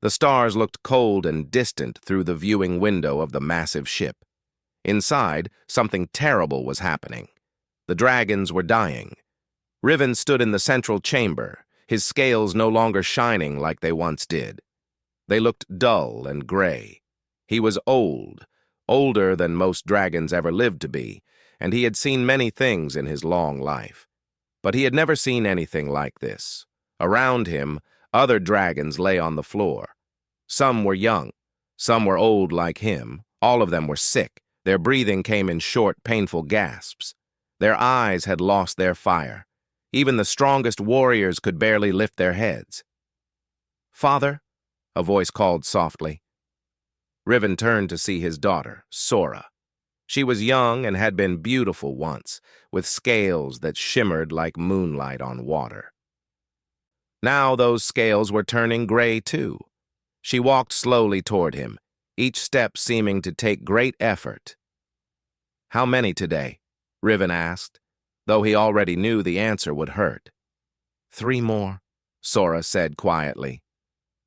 The stars looked cold and distant through the viewing window of the massive ship. Inside, something terrible was happening. The dragons were dying. Riven stood in the central chamber, his scales no longer shining like they once did. They looked dull and gray. He was old, older than most dragons ever lived to be, and he had seen many things in his long life. But he had never seen anything like this. Around him, other dragons lay on the floor. Some were young, some were old like him, all of them were sick. Their breathing came in short, painful gasps. Their eyes had lost their fire. Even the strongest warriors could barely lift their heads. "Father?" a voice called softly. Riven turned to see his daughter, Sora. She was young and had been beautiful once, with scales that shimmered like moonlight on water. Now those scales were turning gray too. She walked slowly toward him, each step seeming to take great effort. "How many today?" Riven asked, though he already knew the answer would hurt. "3 more," Sora said quietly.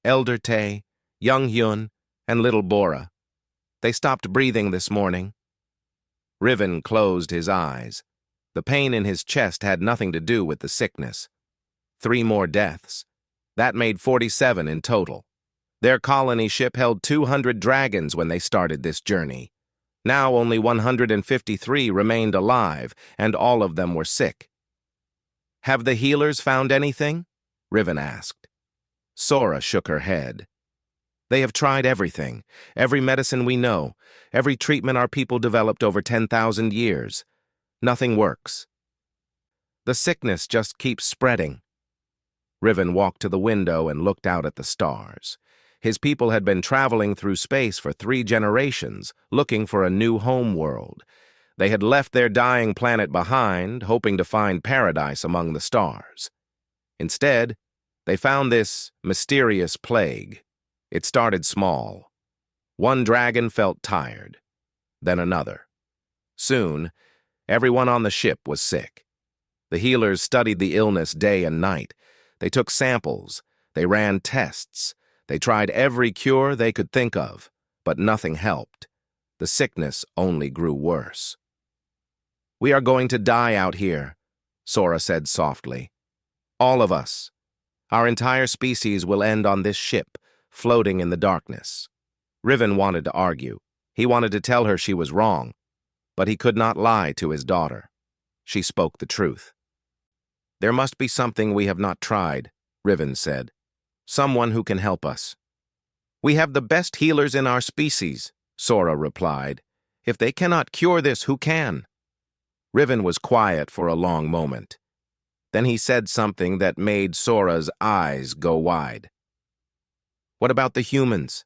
"Elder Tay, young Hyun, and little Bora. They stopped breathing this morning." Riven closed his eyes. The pain in his chest had nothing to do with the sickness. 3 more deaths. That made 47 in total. Their colony ship held 200 dragons when they started this journey. Now only 153 remained alive, and all of them were sick. "Have the healers found anything?" Riven asked. Sora shook her head. "They have tried everything, every medicine we know, every treatment our people developed over 10,000 years. Nothing works. The sickness just keeps spreading." Riven walked to the window and looked out at the stars. His people had been traveling through space for 3 generations, looking for a new home world. They had left their dying planet behind, hoping to find paradise among the stars. Instead, they found this mysterious plague. It started small. One dragon felt tired, then another. Soon, everyone on the ship was sick. The healers studied the illness day and night. They took samples. They ran tests. They tried every cure they could think of, but nothing helped. The sickness only grew worse. "We are going to die out here," Sora said softly. "All of us. Our entire species will end on this ship, floating in the darkness." Riven wanted to argue. He wanted to tell her she was wrong, but he could not lie to his daughter. She spoke the truth. "There must be something we have not tried," Riven said. "Someone who can help us." "We have the best healers in our species," Sora replied. "If they cannot cure this, who can?" Riven was quiet for a long moment. Then he said something that made Sora's eyes go wide. "What about the humans?"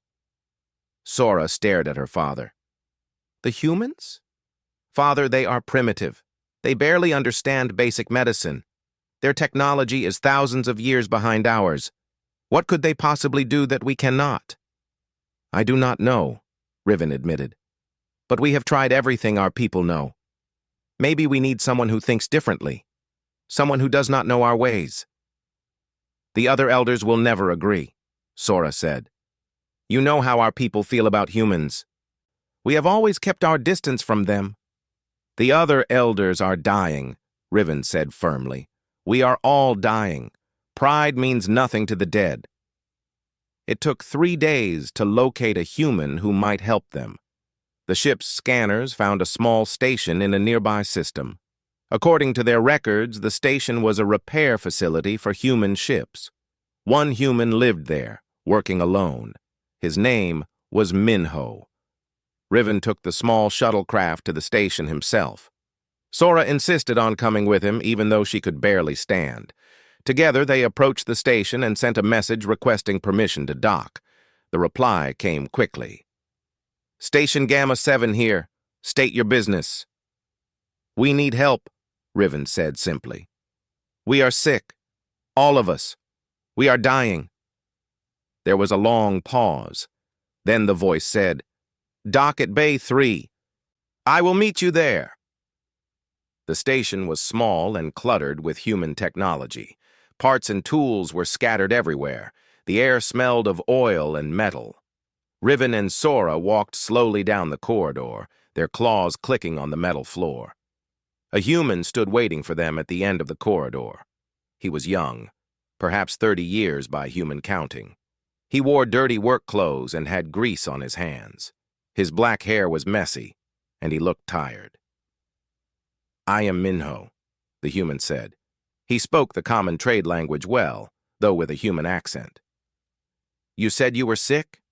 Sora stared at her father. "The humans? Father, they are primitive. They barely understand basic medicine. Their technology is thousands of years behind ours. What could they possibly do that we cannot?" "I do not know," Riven admitted. "But we have tried everything our people know. Maybe we need someone who thinks differently, someone who does not know our ways." "The other elders will never agree," Sora said. "You know how our people feel about humans. We have always kept our distance from them." "The other elders are dying," Riven said firmly. "We are all dying. Pride means nothing to the dead." It took 3 days to locate a human who might help them. The ship's scanners found a small station in a nearby system. According to their records, the station was a repair facility for human ships. One human lived there, working alone. His name was Minho. Riven took the small shuttlecraft to the station himself. Sora insisted on coming with him, even though she could barely stand. Together, they approached the station and sent a message requesting permission to dock. The reply came quickly. "Station Gamma 7 here. State your business." "We need help," Riven said simply. "We are sick. All of us. We are dying." There was a long pause. Then the voice said, "Dock at Bay 3. I will meet you there." The station was small and cluttered with human technology. Parts and tools were scattered everywhere. The air smelled of oil and metal. Riven and Sora walked slowly down the corridor, their claws clicking on the metal floor. A human stood waiting for them at the end of the corridor. He was young, perhaps 30 years by human counting. He wore dirty work clothes and had grease on his hands. His black hair was messy, and he looked tired. "I am Minho," the human said. He spoke the common trade language well, though with a human accent. "You said you were sick?"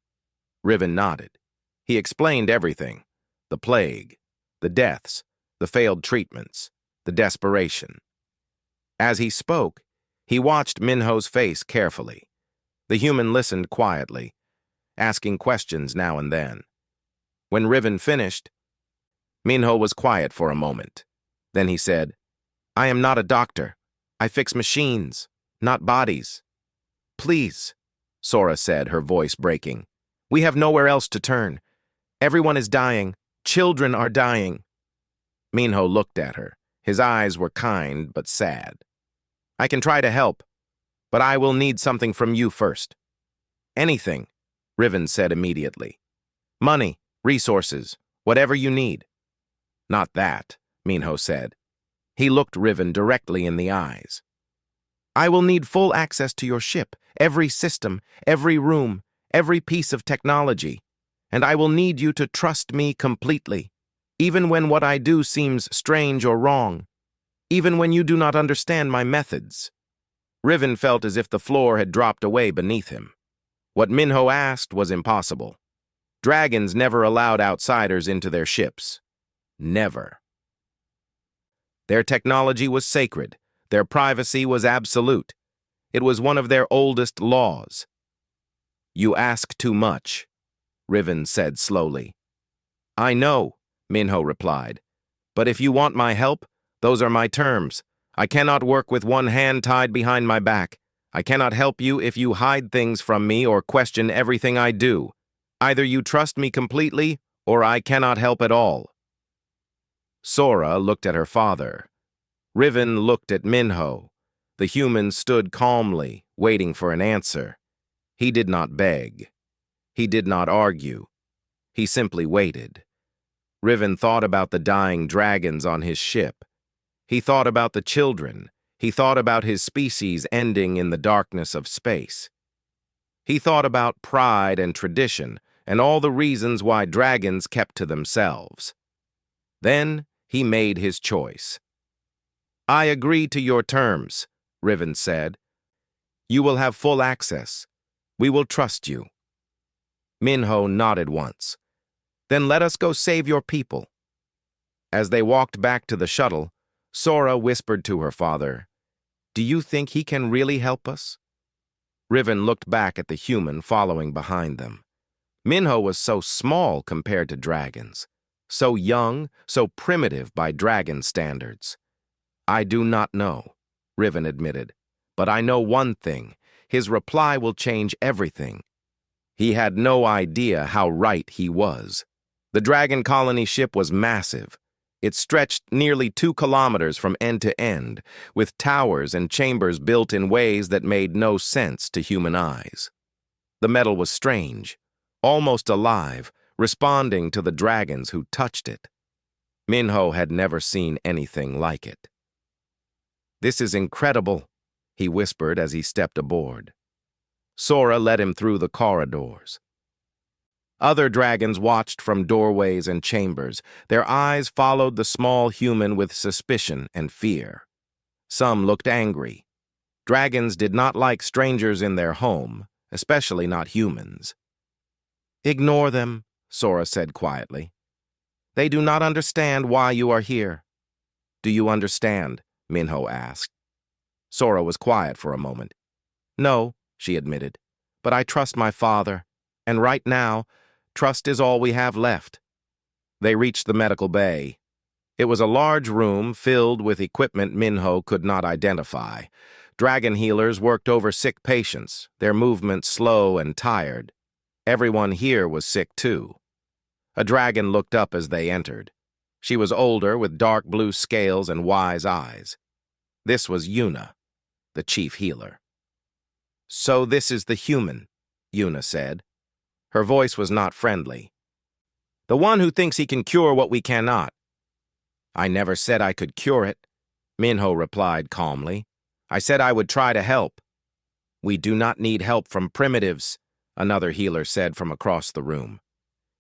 Riven nodded. He explained everything: the plague, the deaths, the failed treatments, the desperation. As he spoke, he watched Minho's face carefully. The human listened quietly, asking questions now and then. When Riven finished, Minho was quiet for a moment. Then he said, "I am not a doctor. I fix machines, not bodies." "Please," Sora said, her voice breaking. "We have nowhere else to turn. Everyone is dying. Children are dying." Minho looked at her. His eyes were kind but sad. "I can try to help, but I will need something from you first." "Anything," Riven said immediately. "Money, resources, whatever you need." "Not that," Minho said. He looked Riven directly in the eyes. "I will need full access to your ship, every system, every room, every piece of technology, and I will need you to trust me completely, even when what I do seems strange or wrong, even when you do not understand my methods." Riven felt as if the floor had dropped away beneath him. What Minho asked was impossible. Dragons never allowed outsiders into their ships. Never. Their technology was sacred. Their privacy was absolute. It was one of their oldest laws. "You ask too much," Riven said slowly. "I know," Minho replied. "But if you want my help, those are my terms. I cannot work with one hand tied behind my back. I cannot help you if you hide things from me or question everything I do. Either you trust me completely, or I cannot help at all." Sora looked at her father. Riven looked at Minho. The human stood calmly, waiting for an answer. He did not beg. He did not argue. He simply waited. Riven thought about the dying dragons on his ship. He thought about the children. He thought about his species ending in the darkness of space. He thought about pride and tradition and all the reasons why dragons kept to themselves. Then he made his choice. "I agree to your terms," Riven said. "You will have full access. We will trust you." Minho nodded once. "Then let us go save your people." As they walked back to the shuttle, Sora whispered to her father, "Do you think he can really help us?" Riven looked back at the human following behind them. Minho was so small compared to dragons, so young, so primitive by dragon standards. "I do not know," Riven admitted, "but I know one thing. His reply will change everything." He had no idea how right he was. The dragon colony ship was massive. It stretched nearly 2 kilometers from end to end, with towers and chambers built in ways that made no sense to human eyes. The metal was strange, almost alive, responding to the dragons who touched it. Minho had never seen anything like it. "This is incredible," he whispered as he stepped aboard. Sora led him through the corridors. Other dragons watched from doorways and chambers. Their eyes followed the small human with suspicion and fear. Some looked angry. Dragons did not like strangers in their home, especially not humans. "Ignore them," Sora said quietly. "They do not understand why you are here." "Do you understand?" Minho asked. Sora was quiet for a moment. "No," she admitted, "but I trust my father, and right now, trust is all we have left." They reached the medical bay. It was a large room filled with equipment Minho could not identify. Dragon healers worked over sick patients, their movements slow and tired. Everyone here was sick too. A dragon looked up as they entered. She was older, with dark blue scales and wise eyes. This was Yuna, the chief healer. So this is the human, Yuna said. Her voice was not friendly. The one who thinks he can cure what we cannot. I never said I could cure it, Minho replied calmly. I said I would try to help. We do not need help from primitives, another healer said from across the room.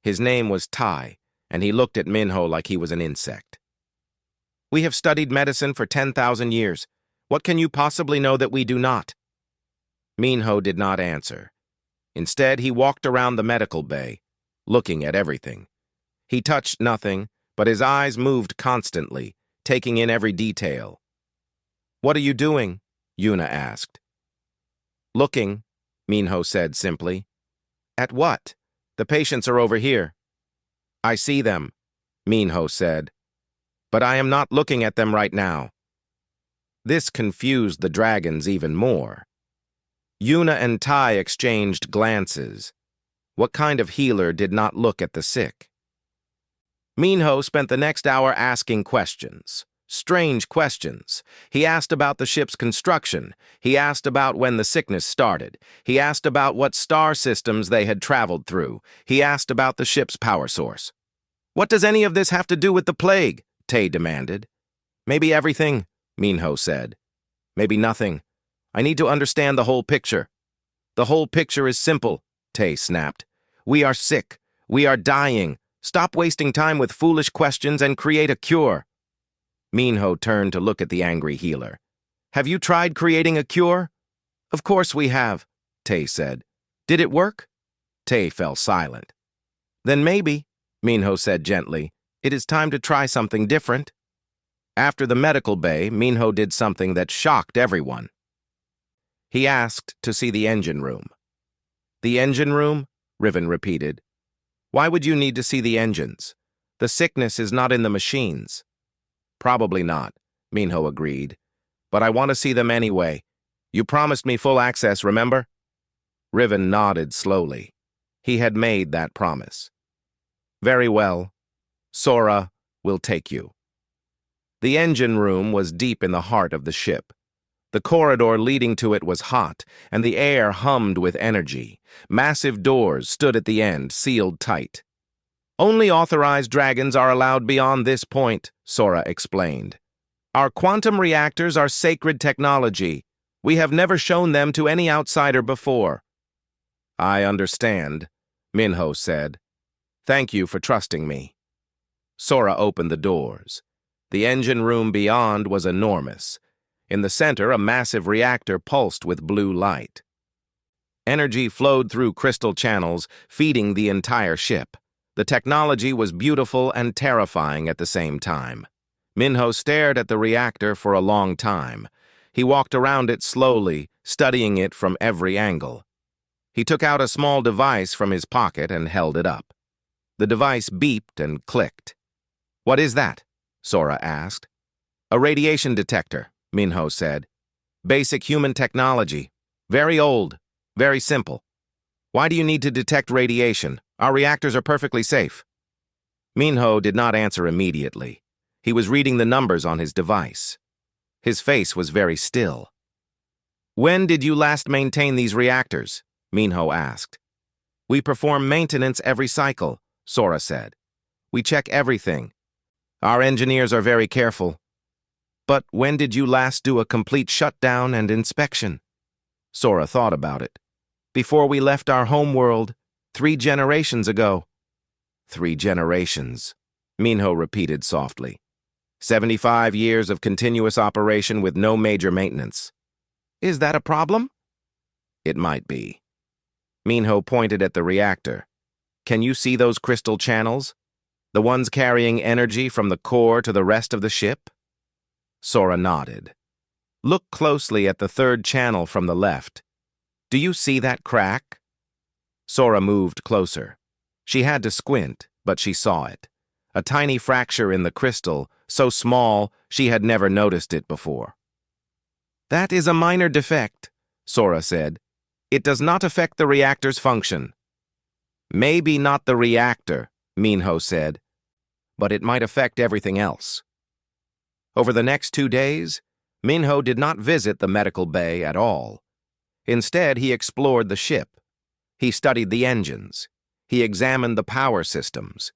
His name was Tai, and he looked at Minho like he was an insect. We have studied medicine for 10,000 years. What can you possibly know that we do not? Minho did not answer. Instead, he walked around the medical bay, looking at everything. He touched nothing, but his eyes moved constantly, taking in every detail. What are you doing? Yuna asked. Looking, Minho said simply. At what? The patients are over here. I see them, Minho said. But I am not looking at them right now. This confused the dragons even more. Yuna and Tai exchanged glances. What kind of healer did not look at the sick? Minho spent the next hour asking questions. Strange questions. He asked about the ship's construction. He asked about when the sickness started. He asked about what star systems they had traveled through. He asked about the ship's power source. What does any of this have to do with the plague? Tai demanded. Maybe everything, Minho said. Maybe nothing. I need to understand the whole picture. The whole picture is simple, Tai snapped. We are sick. We are dying. Stop wasting time with foolish questions and create a cure. Minho turned to look at the angry healer. Have you tried creating a cure? Of course we have, Tai said. Did it work? Tai fell silent. Then maybe, Minho said gently, it is time to try something different. After the medical bay, Minho did something that shocked everyone. He asked to see the engine room. The engine room? Riven repeated. Why would you need to see the engines? The sickness is not in the machines. Probably not, Minho agreed. But I want to see them anyway. You promised me full access, remember? Riven nodded slowly. He had made that promise. Very well. Sora will take you. The engine room was deep in the heart of the ship. The corridor leading to it was hot, and the air hummed with energy. Massive doors stood at the end, sealed tight. Only authorized dragons are allowed beyond this point, Sora explained. Our quantum reactors are sacred technology. We have never shown them to any outsider before. I understand, Minho said. Thank you for trusting me. Sora opened the doors. The engine room beyond was enormous. In the center, a massive reactor pulsed with blue light. Energy flowed through crystal channels, feeding the entire ship. The technology was beautiful and terrifying at the same time. Minho stared at the reactor for a long time. He walked around it slowly, studying it from every angle. He took out a small device from his pocket and held it up. The device beeped and clicked. What is that? Sora asked. A radiation detector, Minho said. Basic human technology. Very old. Very simple. Why do you need to detect radiation? Our reactors are perfectly safe. Minho did not answer immediately. He was reading the numbers on his device. His face was very still. When did you last maintain these reactors? Minho asked. We perform maintenance every cycle, Sora said. We check everything. Our engineers are very careful. But when did you last do a complete shutdown and inspection? Sora thought about it. Before we left our home world, 3 generations ago. 3 generations, Minho repeated softly. 75 years of continuous operation with no major maintenance. Is that a problem? It might be. Minho pointed at the reactor. Can you see those crystal channels? The ones carrying energy from the core to the rest of the ship? Sora nodded. Look closely at the 3rd channel from the left. Do you see that crack? Sora moved closer. She had to squint, but she saw it. A tiny fracture in the crystal, so small she had never noticed it before. That is a minor defect, Sora said. It does not affect the reactor's function. Maybe not the reactor, Minho said, but it might affect everything else. Over the next 2 days, Minho did not visit the medical bay at all. Instead, he explored the ship. He studied the engines. He examined the power systems.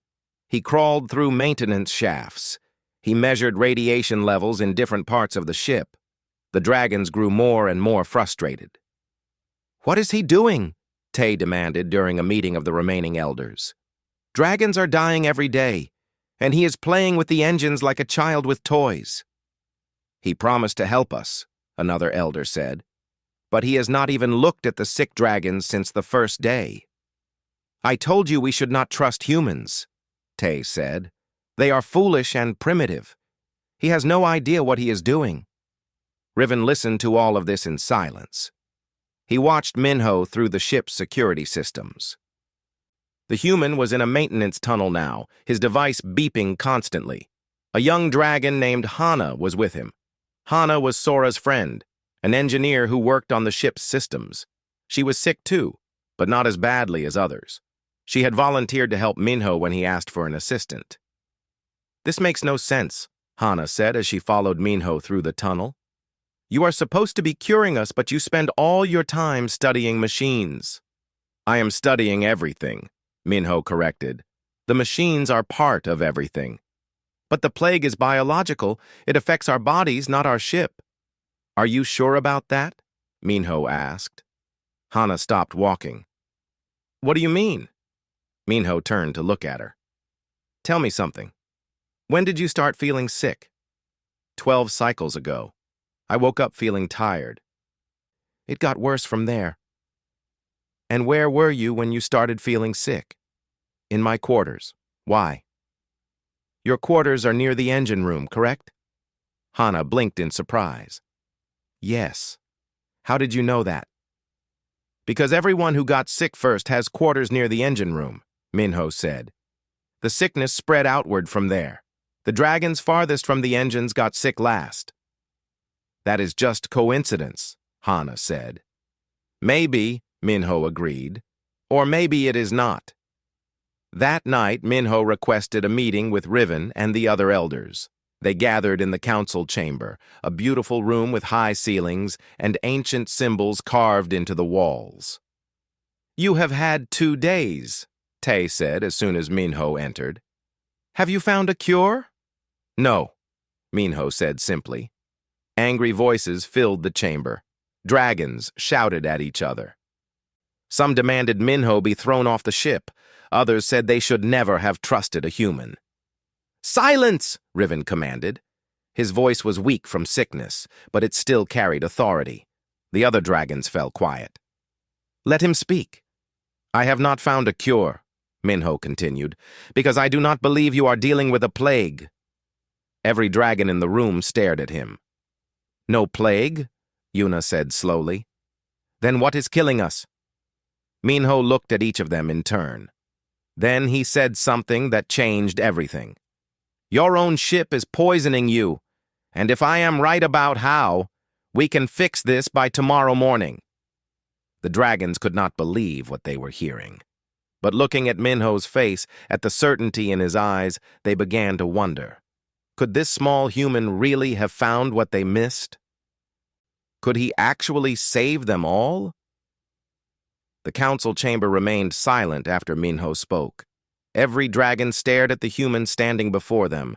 He crawled through maintenance shafts. He measured radiation levels in different parts of the ship. The dragons grew more and more frustrated. "What is he doing?" Tay demanded during a meeting of the remaining elders. "Dragons are dying every day, and he is playing with the engines like a child with toys." "He promised to help us," another elder said, "but he has not even looked at the sick dragons since the first day." "I told you we should not trust humans," Tay said. "They are foolish and primitive. He has no idea what he is doing." Riven listened to all of this in silence. He watched Minho through the ship's security systems. The human was in a maintenance tunnel now, his device beeping constantly. A young dragon named Hana was with him. Hana was Sora's friend, an engineer who worked on the ship's systems. She was sick too, but not as badly as others. She had volunteered to help Minho when he asked for an assistant. "This makes no sense," Hana said as she followed Minho through the tunnel. "You are supposed to be curing us, but you spend all your time studying machines." "I am studying everything," Minho corrected. "The machines are part of everything." "But the plague is biological. It affects our bodies, not our ship." "Are you sure about that?" Minho asked. Hana stopped walking. "What do you mean?" Minho turned to look at her. "Tell me something. When did you start feeling sick?" 12 cycles ago. I woke up feeling tired. It got worse from there." "And where were you when you started feeling sick?" "In my quarters. Why?" "Your quarters are near the engine room, correct?" Hana blinked in surprise. "Yes. How did you know that?" "Because everyone who got sick first has quarters near the engine room," Minho said. "The sickness spread outward from there. The dragons farthest from the engines got sick last." "That is just coincidence," Hana said. "Maybe," Minho agreed. "Or maybe it is not." That night, Minho requested a meeting with Riven and the other elders. They gathered in the council chamber, a beautiful room with high ceilings and ancient symbols carved into the walls. "You have had 2 days," Tay said as soon as Minho entered. "Have you found a cure?" "No," Minho said simply. Angry voices filled the chamber. Dragons shouted at each other. Some demanded Minho be thrown off the ship. Others said they should never have trusted a human. "Silence!" Riven commanded. His voice was weak from sickness, but it still carried authority. The other dragons fell quiet. "Let him speak." "I have not found a cure," Minho continued, "because I do not believe you are dealing with a plague." Every dragon in the room stared at him. "No plague?" Yuna said slowly. "Then what is killing us?" Minho looked at each of them in turn. Then he said something that changed everything. "Your own ship is poisoning you, and if I am right about how, we can fix this by tomorrow morning." The dragons could not believe what they were hearing. But looking at Minho's face, at the certainty in his eyes, they began to wonder. Could this small human really have found what they missed? Could he actually save them all? The council chamber remained silent after Minho spoke. Every dragon stared at the human standing before them.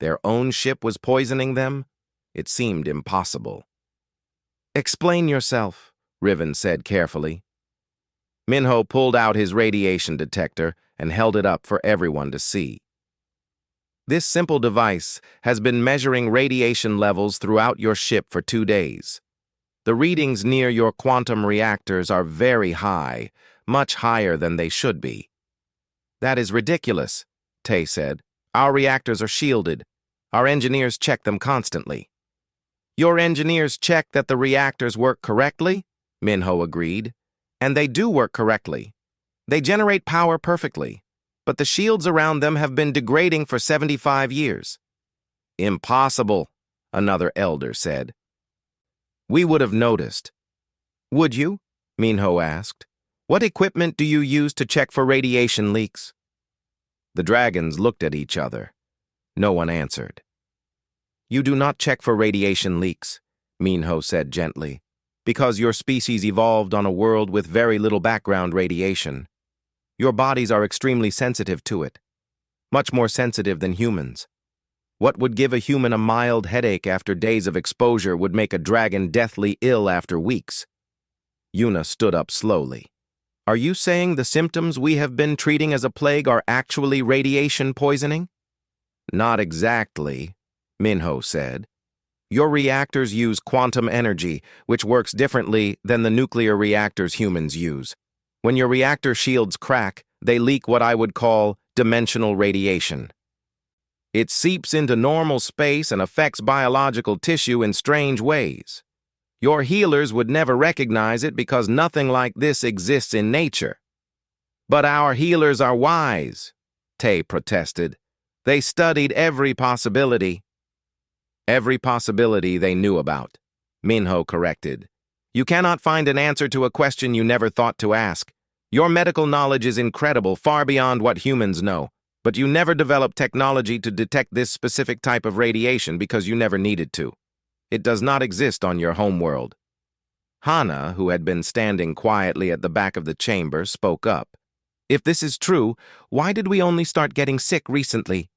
Their own ship was poisoning them? It seemed impossible. "Explain yourself," Riven said carefully. Minho pulled out his radiation detector and held it up for everyone to see. "This simple device has been measuring radiation levels throughout your ship for 2 days. The readings near your quantum reactors are very high, much higher than they should be." "That is ridiculous," Tay said. "Our reactors are shielded. Our engineers check them constantly." "Your engineers check that the reactors work correctly?" Minho agreed. "And they do work correctly. They generate power perfectly, but the shields around them have been degrading for 75 years. "Impossible," another elder said. "We would have noticed." "Would you?" Minho asked. "What equipment do you use to check for radiation leaks?" The dragons looked at each other. No one answered. "You do not check for radiation leaks," Minho said gently, because your species evolved on a world with very little background radiation. Your bodies are extremely sensitive to it, much more sensitive than humans. What would give a human a mild headache after days of exposure would make a dragon deathly ill after weeks. Yuna stood up slowly. Are you saying the symptoms we have been treating as a plague are actually radiation poisoning? Not exactly, Minho said. Your reactors use quantum energy, which works differently than the nuclear reactors humans use. When your reactor shields crack, they leak what I would call dimensional radiation. It seeps into normal space and affects biological tissue in strange ways. Your healers would never recognize it because nothing like this exists in nature. But our healers are wise, Tay protested. They studied every possibility. Every possibility they knew about, Minho corrected. You cannot find an answer to a question you never thought to ask. Your medical knowledge is incredible, far beyond what humans know, but you never developed technology to detect this specific type of radiation because you never needed to. It does not exist on your homeworld. Hana, who had been standing quietly at the back of the chamber, spoke up. If this is true, why did we only start getting sick recently?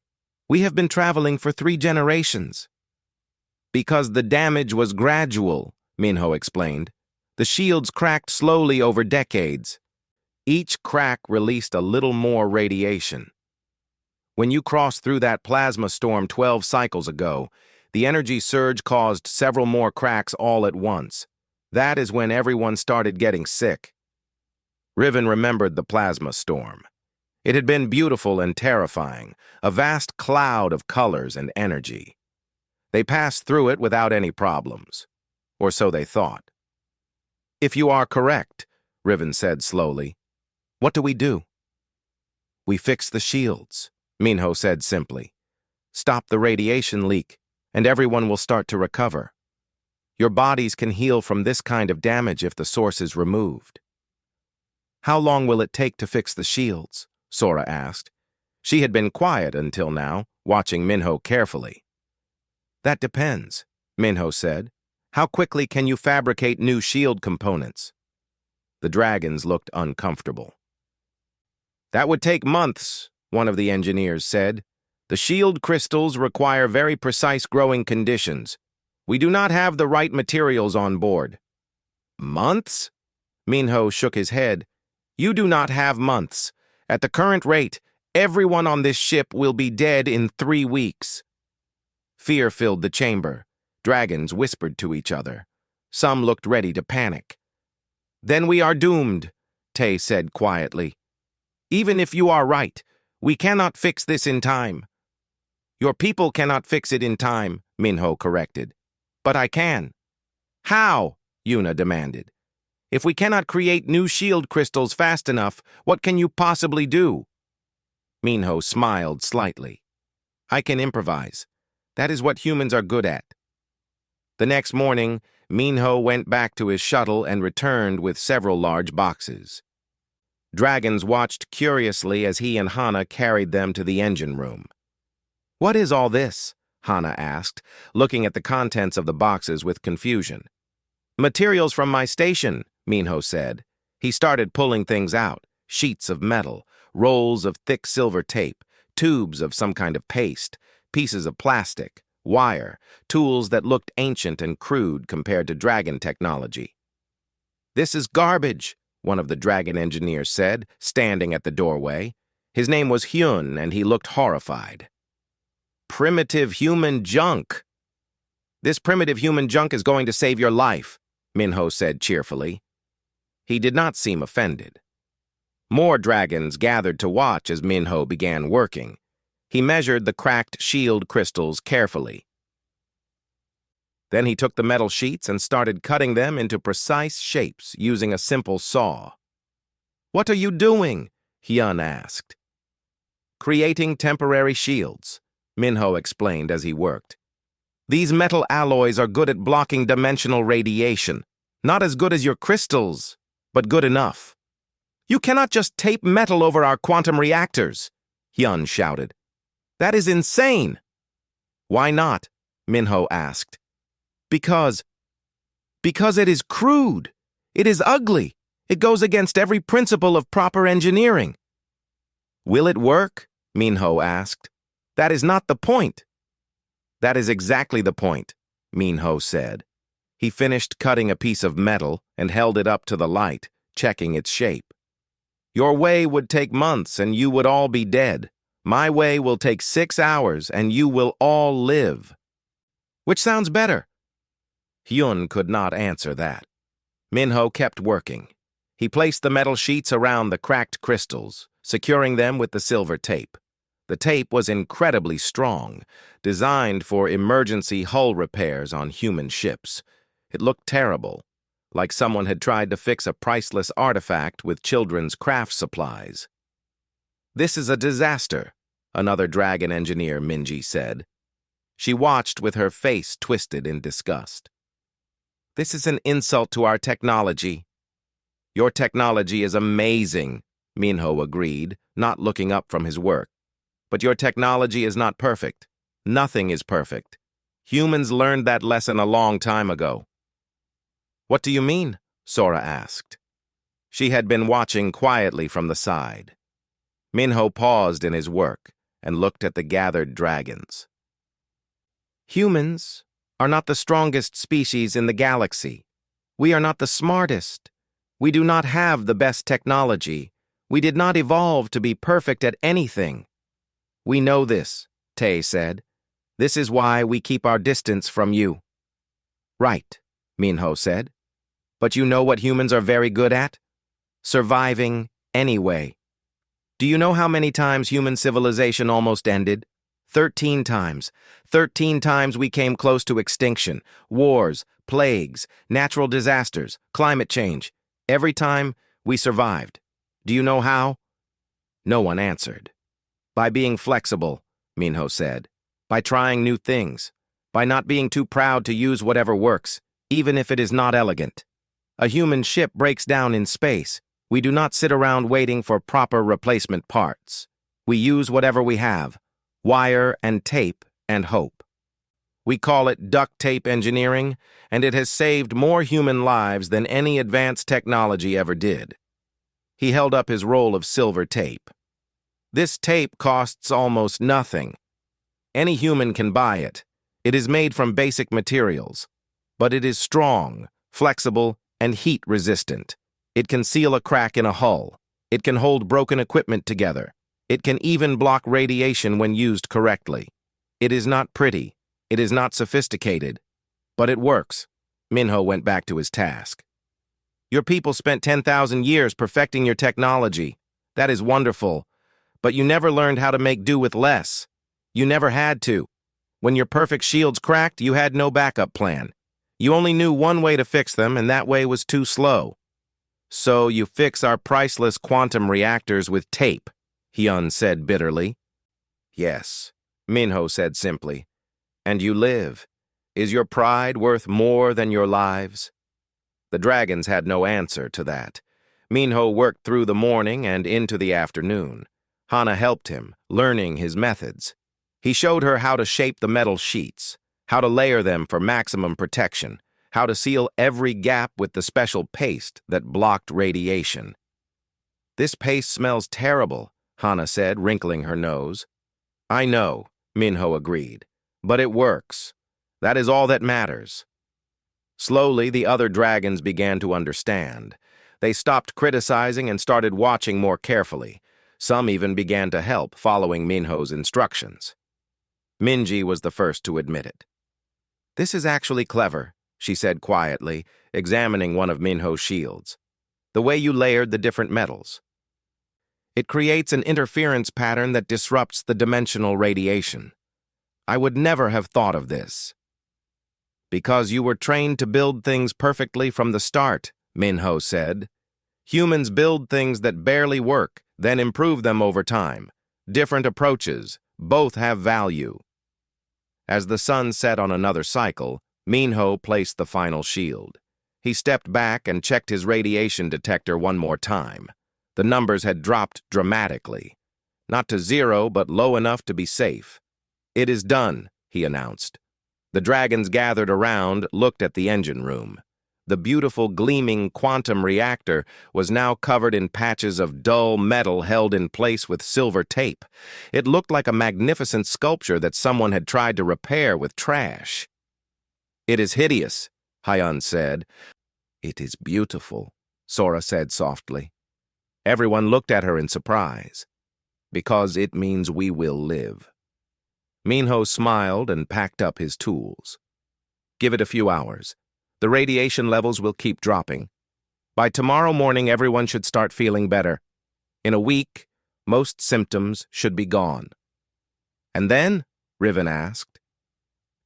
We have been traveling for 3 generations. Because the damage was gradual, Minho explained. The shields cracked slowly over decades. Each crack released a little more radiation. When you crossed through that plasma storm 12 cycles ago, the energy surge caused several more cracks all at once. That is when everyone started getting sick. Riven remembered the plasma storm. It had been beautiful and terrifying, a vast cloud of colors and energy. They passed through it without any problems, or so they thought. If you are correct, Riven said slowly, what do we do? We fix the shields, Minho said simply. Stop the radiation leak, and everyone will start to recover. Your bodies can heal from this kind of damage if the source is removed. How long will it take to fix the shields? Sora asked. She had been quiet until now, watching Minho carefully. That depends, Minho said. How quickly can you fabricate new shield components? The dragons looked uncomfortable. That would take months, one of the engineers said. The shield crystals require very precise growing conditions. We do not have the right materials on board. Months? Minho shook his head. You do not have months. At the current rate, everyone on this ship will be dead in 3 weeks. Fear filled the chamber. Dragons whispered to each other. Some looked ready to panic. Then we are doomed, Tay said quietly. Even if you are right, we cannot fix this in time. Your people cannot fix it in time, Minho corrected. But I can. How? Yuna demanded. If we cannot create new shield crystals fast enough, what can you possibly do? Minho smiled slightly. I can improvise. That is what humans are good at. The next morning, Minho went back to his shuttle and returned with several large boxes. Dragons watched curiously as he and Hana carried them to the engine room. What is all this? Hana asked, looking at the contents of the boxes with confusion. Materials from my station, Minho said. He started pulling things out, sheets of metal, rolls of thick silver tape, tubes of some kind of paste, pieces of plastic, wire, tools that looked ancient and crude compared to dragon technology. This is garbage, one of the dragon engineers said, standing at the doorway. His name was Hyun, and he looked horrified. Primitive human junk. This primitive human junk is going to save your life, Minho said cheerfully. He did not seem offended. More dragons gathered to watch as Minho began working. He measured the cracked shield crystals carefully. Then he took the metal sheets and started cutting them into precise shapes using a simple saw. What are you doing? Hyun asked. Creating temporary shields, Minho explained as he worked. These metal alloys are good at blocking dimensional radiation. Not as good as your crystals, but good enough. You cannot just tape metal over our quantum reactors, Hyun shouted. That is insane. Why not? Minho asked. Because Because it is crude. It is ugly. It goes against every principle of proper engineering. Will it work? Minho asked. That is not the point. That is exactly the point, Minho said. He finished cutting a piece of metal and held it up to the light, checking its shape. Your way would take months and you would all be dead. My way will take 6 hours and you will all live. Which sounds better? Hyun could not answer that. Minho kept working. He placed the metal sheets around the cracked crystals, securing them with the silver tape. The tape was incredibly strong, designed for emergency hull repairs on human ships. It looked terrible, like someone had tried to fix a priceless artifact with children's craft supplies. This is a disaster, another dragon engineer, Minji said. She watched with her face twisted in disgust. This is an insult to our technology. Your technology is amazing, Minho agreed, not looking up from his work. But your technology is not perfect. Nothing is perfect. Humans learned that lesson a long time ago. What do you mean? Sora asked. She had been watching quietly from the side. Minho paused in his work and looked at the gathered dragons. Humans are not the strongest species in the galaxy. We are not the smartest. We do not have the best technology. We did not evolve to be perfect at anything. We know this, Tay said. This is why we keep our distance from you. Right, Minho said. But you know what humans are very good at? Surviving anyway. Do you know how many times human civilization almost ended? 13 times. 13 times we came close to extinction. Wars, plagues, natural disasters, climate change. Every time, we survived. Do you know how? No one answered. By being flexible, Minho said. By trying new things. By not being too proud to use whatever works, even if it is not elegant. A human ship breaks down in space. We do not sit around waiting for proper replacement parts. We use whatever we have, wire and tape and hope. We call it duct tape engineering, and it has saved more human lives than any advanced technology ever did. He held up his roll of silver tape. This tape costs almost nothing. Any human can buy it. It is made from basic materials, but it is strong, flexible, and heat-resistant. It can seal a crack in a hull. It can hold broken equipment together. It can even block radiation when used correctly. It is not pretty. It is not sophisticated. But it works. Minho went back to his task. Your people spent 10,000 years perfecting your technology. That is wonderful. But you never learned how to make do with less. You never had to. When your perfect shields cracked, you had no backup plan. You only knew one way to fix them, and that way was too slow. So you fix our priceless quantum reactors with tape, Hyun said bitterly. Yes, Minho said simply. And you live. Is your pride worth more than your lives? The dragons had no answer to that. Minho worked through the morning and into the afternoon. Hana helped him, learning his methods. He showed her how to shape the metal sheets, how to layer them for maximum protection, how to seal every gap with the special paste that blocked radiation. This paste smells terrible, Hana said, wrinkling her nose. I know, Minho agreed, but it works. That is all that matters. Slowly, the other dragons began to understand. They stopped criticizing and started watching more carefully. Some even began to help, following Minho's instructions. Minji was the first to admit it. This is actually clever, she said quietly, examining one of Minho's shields. The way you layered the different metals. It creates an interference pattern that disrupts the dimensional radiation. I would never have thought of this. Because you were trained to build things perfectly from the start, Minho said. Humans build things that barely work, then improve them over time. Different approaches, both have value. As the sun set on another cycle, Minho placed the final shield. He stepped back and checked his radiation detector one more time. The numbers had dropped dramatically. Not to zero, but low enough to be safe. It is done, he announced. The dragons gathered around looked at the engine room. The beautiful, gleaming quantum reactor was now covered in patches of dull metal held in place with silver tape. It looked like a magnificent sculpture that someone had tried to repair with trash. "It is hideous," Hyun said. "It is beautiful," Sora said softly. Everyone looked at her in surprise. "Because it means we will live." Minho smiled and packed up his tools. "Give it a few hours. The radiation levels will keep dropping. By tomorrow morning, everyone should start feeling better. In a week, most symptoms should be gone." "And then?" Riven asked.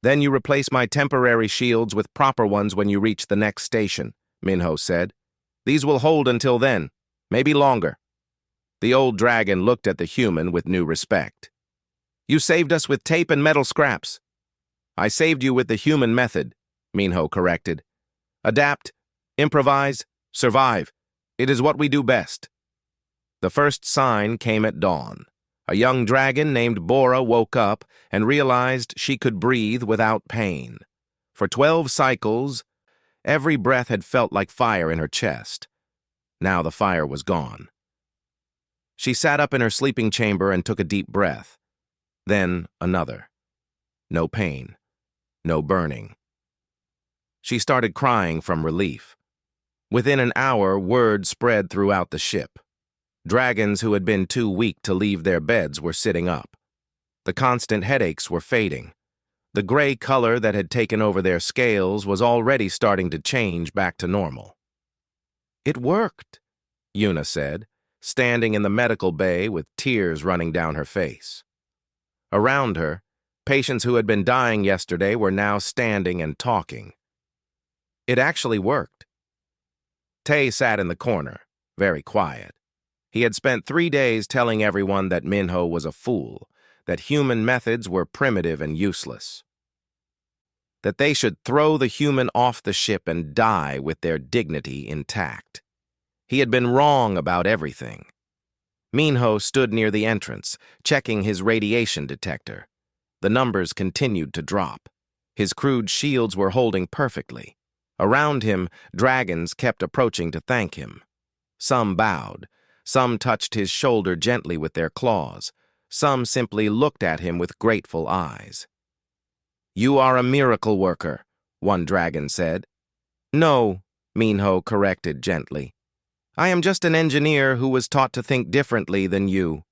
"Then you replace my temporary shields with proper ones when you reach the next station," Minho said. "These will hold until then, maybe longer." The old dragon looked at the human with new respect. "You saved us with tape and metal scraps." "I saved you with the human method," Minho corrected. "Adapt, improvise, survive. It is what we do best." The first sign came at dawn. A young dragon named Bora woke up and realized she could breathe without pain. For 12 cycles, every breath had felt like fire in her chest. Now the fire was gone. She sat up in her sleeping chamber and took a deep breath. Then another. No pain. No burning. She started crying from relief. Within an hour, word spread throughout the ship. Dragons who had been too weak to leave their beds were sitting up. The constant headaches were fading. The gray color that had taken over their scales was already starting to change back to normal. "It worked," Yuna said, standing in the medical bay with tears running down her face. Around her, patients who had been dying yesterday were now standing and talking. It actually worked. Tay sat in the corner, very quiet. He had spent 3 days telling everyone that Minho was a fool, that human methods were primitive and useless, that they should throw the human off the ship and die with their dignity intact. He had been wrong about everything. Minho stood near the entrance, checking his radiation detector. The numbers continued to drop. His crude shields were holding perfectly. Around him, dragons kept approaching to thank him. Some bowed. Some touched his shoulder gently with their claws. Some simply looked at him with grateful eyes. "You are a miracle worker," one dragon said. "No," Minho corrected gently. "I am just an engineer who was taught to think differently than you."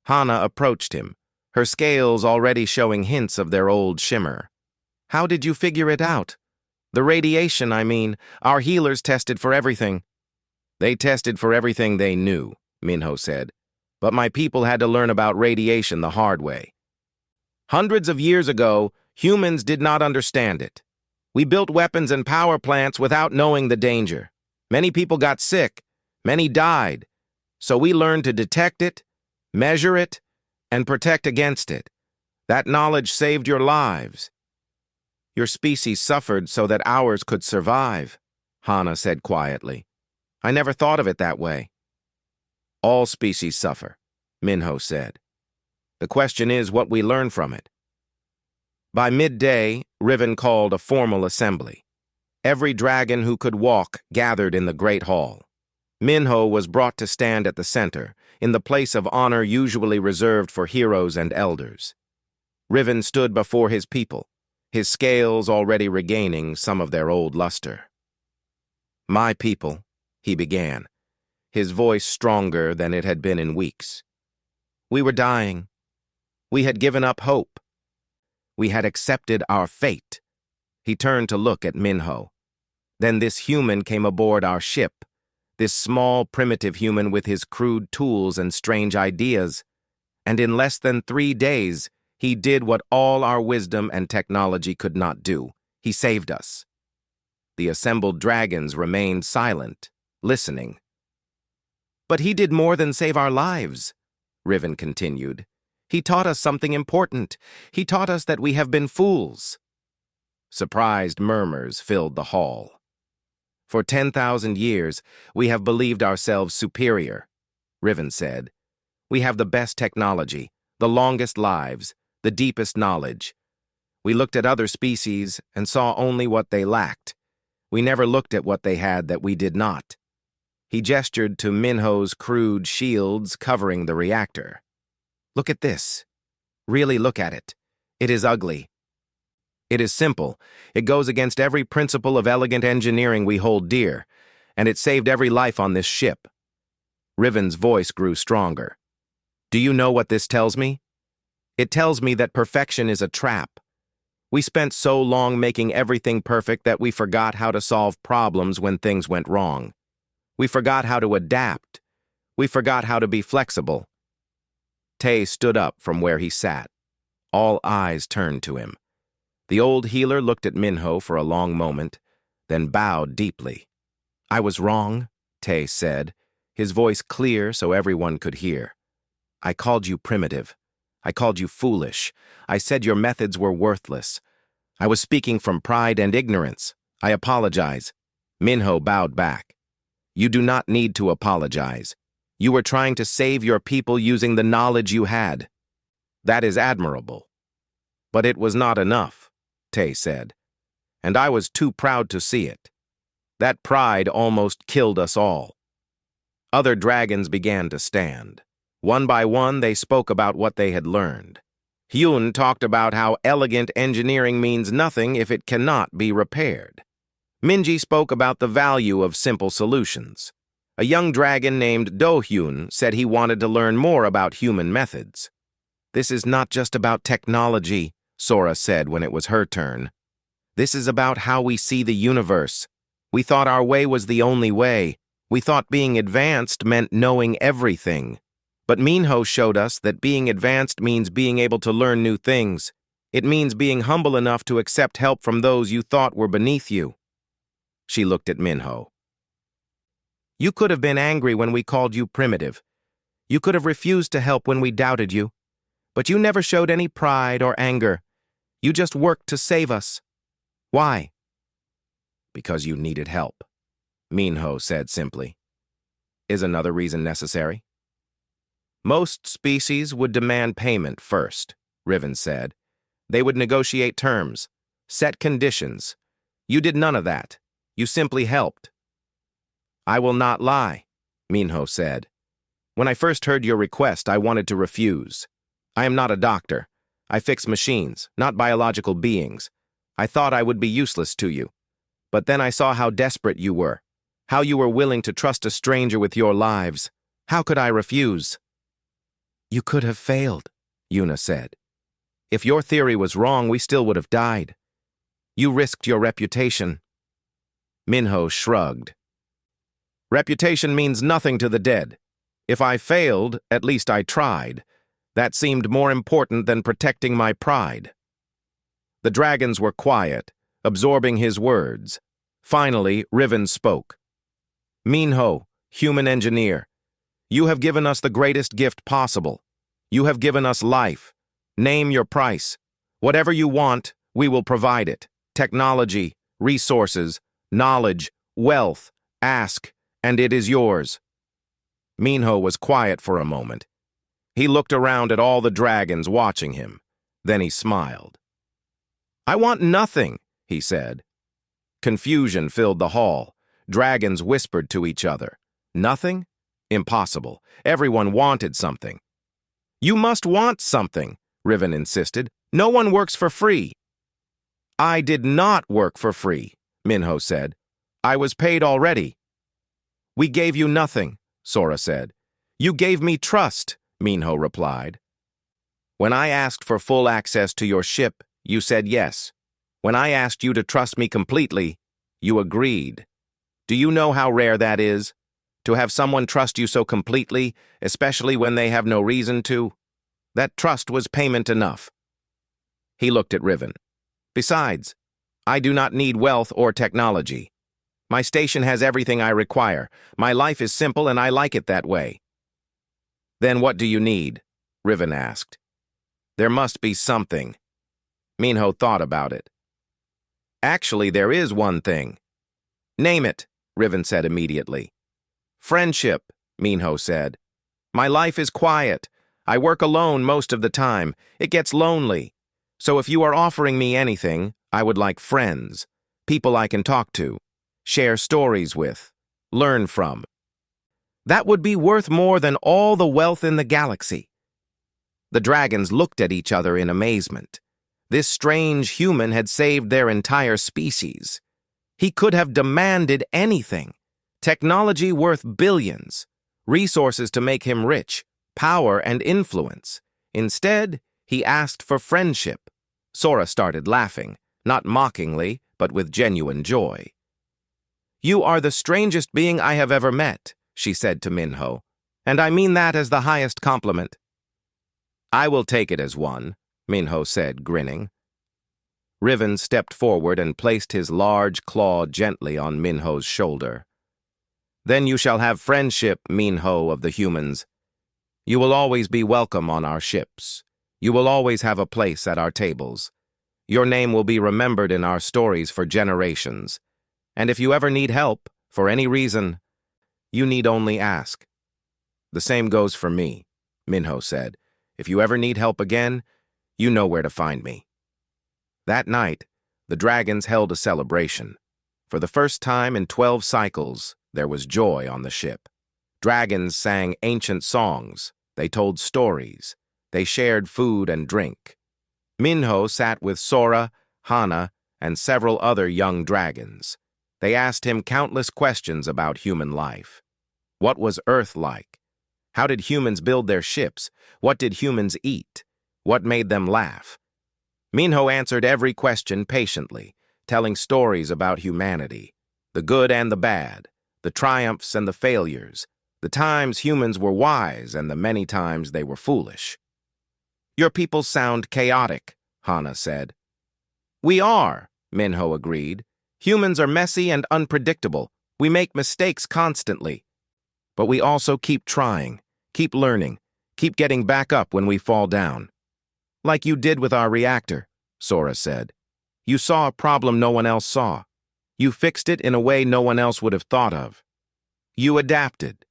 Hana approached him, her scales already showing hints of their old shimmer. "How did you figure it out?" "The radiation, I mean. Our healers tested for everything." "They tested for everything they knew," Minho said. "But my people had to learn about radiation the hard way. Hundreds of years ago, humans did not understand it. We built weapons and power plants without knowing the danger. Many people got sick. Many died. So we learned to detect it, measure it, and protect against it. That knowledge saved your lives. Your species suffered so that ours could survive," Hana said quietly. "I never thought of it that way." "All species suffer," Minho said. "The question is what we learn from it." By midday, Riven called a formal assembly. Every dragon who could walk gathered in the Great Hall. Minho was brought to stand at the center, in the place of honor usually reserved for heroes and elders. Riven stood before his people, his scales already regaining some of their old luster. "My people," he began, his voice stronger than it had been in weeks. "We were dying. We had given up hope. We had accepted our fate." He turned to look at Minho. "Then this human came aboard our ship, this small, primitive human with his crude tools and strange ideas, and in less than 3 days, he did what all our wisdom and technology could not do. He saved us." The assembled dragons remained silent, listening. "But he did more than save our lives," Riven continued. "He taught us something important. He taught us that we have been fools." Surprised murmurs filled the hall. "For 10,000 years, we have believed ourselves superior," Riven said. "We have the best technology, the longest lives, the deepest knowledge. We looked at other species and saw only what they lacked. We never looked at what they had that we did not. He gestured to Minho's crude shields covering the reactor. Look at this. Really look at it. It is ugly. It is simple. It goes against every principle of elegant engineering we hold dear, and it saved every life on this ship. Riven's voice grew stronger. Do you know what this tells me? It tells me that perfection is a trap. We spent so long making everything perfect that we forgot how to solve problems when things went wrong. We forgot how to adapt. We forgot how to be flexible. Tay stood up from where he sat. All eyes turned to him. The old healer looked at Minho for a long moment, then bowed deeply. I was wrong, Tay said, his voice clear so everyone could hear. I called you primitive. I called you foolish. I said your methods were worthless. I was speaking from pride and ignorance. I apologize. Minho bowed back. You do not need to apologize. You were trying to save your people using the knowledge you had. That is admirable. But it was not enough, Tay said. And I was too proud to see it. That pride almost killed us all. Other dragons began to stand. One by one, they spoke about what they had learned. Hyun talked about how elegant engineering means nothing if it cannot be repaired. Minji spoke about the value of simple solutions. A young dragon named Do-hyun said he wanted to learn more about human methods. This is not just about technology, Sora said when it was her turn. This is about how we see the universe. We thought our way was the only way. We thought being advanced meant knowing everything. But Minho showed us that being advanced means being able to learn new things. It means being humble enough to accept help from those you thought were beneath you. She looked at Minho. You could have been angry when we called you primitive. You could have refused to help when we doubted you. But you never showed any pride or anger. You just worked to save us. Why? Because you needed help, Minho said simply. Is another reason necessary? Most species would demand payment first, Riven said. They would negotiate terms, set conditions. You did none of that. You simply helped. I will not lie, Minho said. When I first heard your request, I wanted to refuse. I am not a doctor. I fix machines, not biological beings. I thought I would be useless to you. But then I saw how desperate you were, how you were willing to trust a stranger with your lives. How could I refuse? You could have failed, Yuna said. If your theory was wrong, we still would have died. You risked your reputation. Minho shrugged. Reputation means nothing to the dead. If I failed, at least I tried. That seemed more important than protecting my pride. The dragons were quiet, absorbing his words. Finally, Riven spoke. Minho, human engineer, you have given us the greatest gift possible. You have given us life. Name your price. Whatever you want, we will provide it. Technology, resources, knowledge, wealth. Ask, and it is yours. Minho was quiet for a moment. He looked around at all the dragons watching him. Then he smiled. I want nothing, he said. Confusion filled the hall. Dragons whispered to each other. Nothing? Impossible. Everyone wanted something. You must want something, Riven insisted. No one works for free. I did not work for free, Minho said. I was paid already. We gave you nothing, Sora said. You gave me trust, Minho replied. When I asked for full access to your ship, you said yes. When I asked you to trust me completely, you agreed. Do you know how rare that is? To have someone trust you so completely, especially when they have no reason to? That trust was payment enough. He looked at Riven. Besides, I do not need wealth or technology. My station has everything I require. My life is simple and I like it that way. Then what do you need? Riven asked. There must be something. Minho thought about it. Actually, there is one thing. Name it, Riven said immediately. Friendship, Minho said. My life is quiet. I work alone most of the time. It gets lonely. So if you are offering me anything, I would like friends, people I can talk to. share stories with, learn from. That would be worth more than all the wealth in the galaxy. The dragons looked at each other in amazement. This strange human had saved their entire species. He could have demanded anything. Technology worth billions, resources to make him rich, power and influence. Instead, he asked for friendship. Sora started laughing, not mockingly, but with genuine joy. "You are the strangest being I have ever met," she said to Minho, "and I mean that as the highest compliment." "I will take it as one," Minho said, grinning. Riven stepped forward and placed his large claw gently on Minho's shoulder. "Then you shall have friendship, Minho of the humans. You will always be welcome on our ships. You will always have a place at our tables. Your name will be remembered in our stories for generations. And if you ever need help, for any reason, you need only ask." "The same goes for me," Minho said. "If you ever need help again, you know where to find me." That night, the dragons held a celebration. For the first time in 12 cycles, there was joy on the ship. Dragons sang ancient songs. They told stories. They shared food and drink. Minho sat with Sora, Hana, and several other young dragons. They asked him countless questions about human life. What was Earth like? How did humans build their ships? What did humans eat? What made them laugh? Minho answered every question patiently, telling stories about humanity, the good and the bad, the triumphs and the failures, the times humans were wise and the many times they were foolish. "Your people sound chaotic," Hana said. "We are," Minho agreed. "Humans are messy and unpredictable. We make mistakes constantly. But we also keep trying, keep learning, keep getting back up when we fall down. Like you did with our reactor," Sora said. "You saw a problem no one else saw. You fixed it in a way no one else would have thought of. You adapted."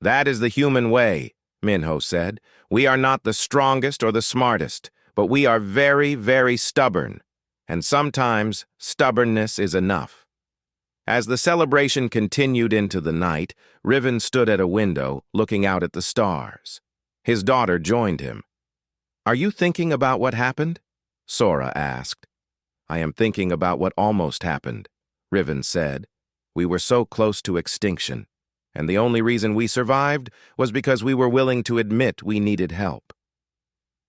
"That is the human way," Minho said. "We are not the strongest or the smartest, but we are very, very stubborn. And sometimes stubbornness is enough." As the celebration continued into the night, Riven stood at a window, looking out at the stars. His daughter joined him. "Are you thinking about what happened?" Sora asked. "I am thinking about what almost happened," Riven said. "We were so close to extinction, and the only reason we survived was because we were willing to admit we needed help."